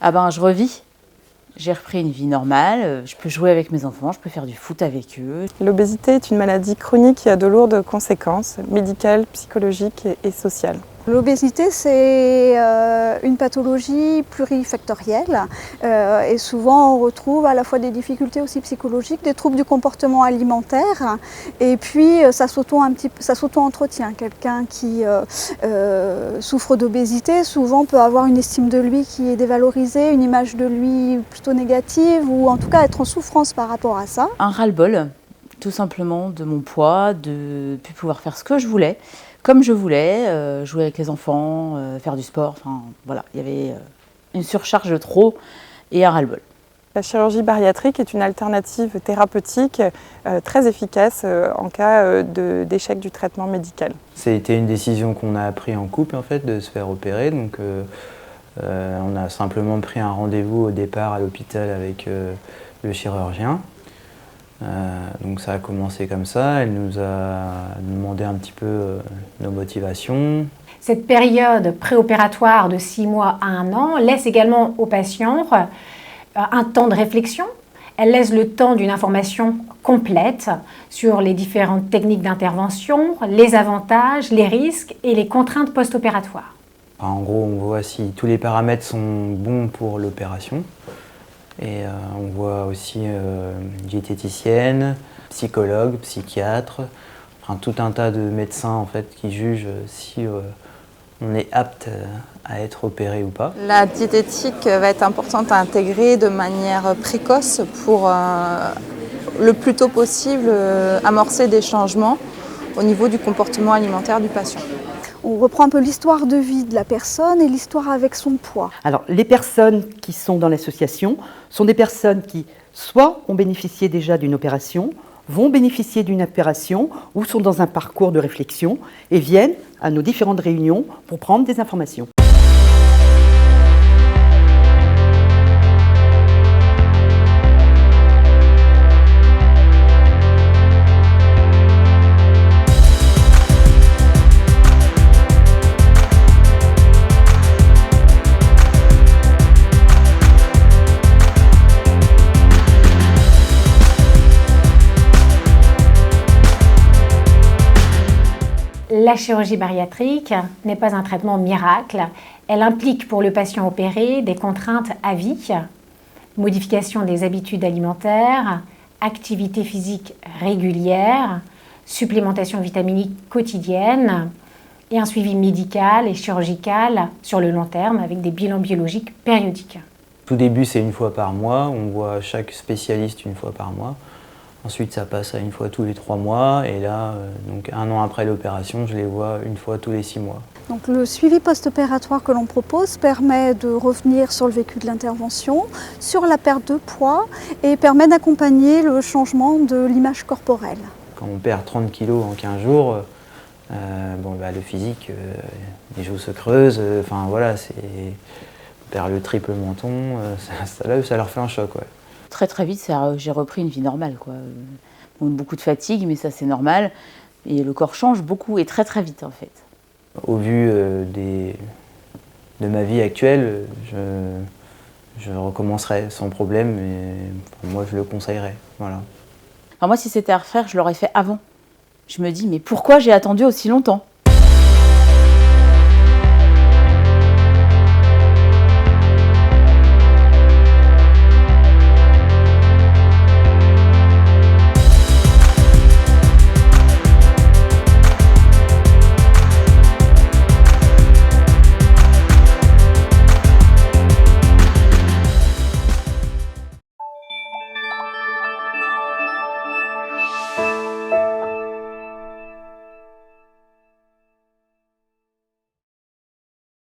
Ah ben, je revis. J'ai repris une vie normale, je peux jouer avec mes enfants, je peux faire du foot avec eux. L'obésité est une maladie chronique qui a de lourdes conséquences médicales, psychologiques et sociales. L'obésité, c'est une pathologie plurifactorielle et souvent on retrouve à la fois des difficultés aussi psychologiques, des troubles du comportement alimentaire et puis ça s'auto-entretient. Quelqu'un qui souffre d'obésité souvent peut avoir une estime de lui qui est dévalorisée, une image de lui plutôt négative ou en tout cas être en souffrance par rapport à ça. Un ras-le-bol, tout simplement, de mon poids, de ne plus pouvoir faire ce que je voulais. Comme je voulais, jouer avec les enfants, faire du sport, enfin voilà, il y avait une surcharge de trop et un ras-le-bol. La chirurgie bariatrique est une alternative thérapeutique très efficace en cas d'échec du traitement médical. C'était une décision qu'on a prise en couple en fait, de se faire opérer. Donc, on a simplement pris un rendez-vous au départ à l'hôpital avec le chirurgien. Donc ça a commencé comme ça, elle nous a demandé un petit peu nos motivations. Cette période préopératoire de 6 mois à 1 an laisse également aux patients un temps de réflexion. Elle laisse le temps d'une information complète sur les différentes techniques d'intervention, les avantages, les risques et les contraintes post-opératoires. En gros, on voit si tous les paramètres sont bons pour l'opération. Et on voit aussi diététicienne, psychologue, psychiatre, enfin, tout un tas de médecins en fait, qui jugent si on est apte à être opéré ou pas. La diététique va être importante à intégrer de manière précoce pour le plus tôt possible amorcer des changements au niveau du comportement alimentaire du patient. On reprend un peu l'histoire de vie de la personne et l'histoire avec son poids. Alors, les personnes qui sont dans l'association sont des personnes qui soit ont bénéficié déjà d'une opération, vont bénéficier d'une opération ou sont dans un parcours de réflexion et viennent à nos différentes réunions pour prendre des informations. La chirurgie bariatrique n'est pas un traitement miracle. Elle implique pour le patient opéré des contraintes à vie, modification des habitudes alimentaires, activité physique régulière, supplémentation vitaminique quotidienne et un suivi médical et chirurgical sur le long terme avec des bilans biologiques périodiques. Tout début, c'est 1 fois par mois. On voit chaque spécialiste 1 fois par mois. Ensuite, ça passe à 1 fois tous les 3 mois. Et là, donc 1 an après l'opération, je les vois 1 fois tous les 6 mois. Donc, le suivi post-opératoire que l'on propose permet de revenir sur le vécu de l'intervention, sur la perte de poids et permet d'accompagner le changement de l'image corporelle. Quand on perd 30 kilos en 15 jours, le physique, les joues se creusent. Enfin voilà, on perd le triple menton. Ça leur fait un choc. Ouais. Très vite, j'ai repris une vie normale, quoi. Beaucoup de fatigue, mais ça c'est normal. Et le corps change beaucoup et très vite en fait. Au vu de ma vie actuelle, je recommencerai sans problème et moi je le conseillerais. Voilà. Alors moi si c'était à refaire, je l'aurais fait avant. Je me dis mais pourquoi j'ai attendu aussi longtemps ?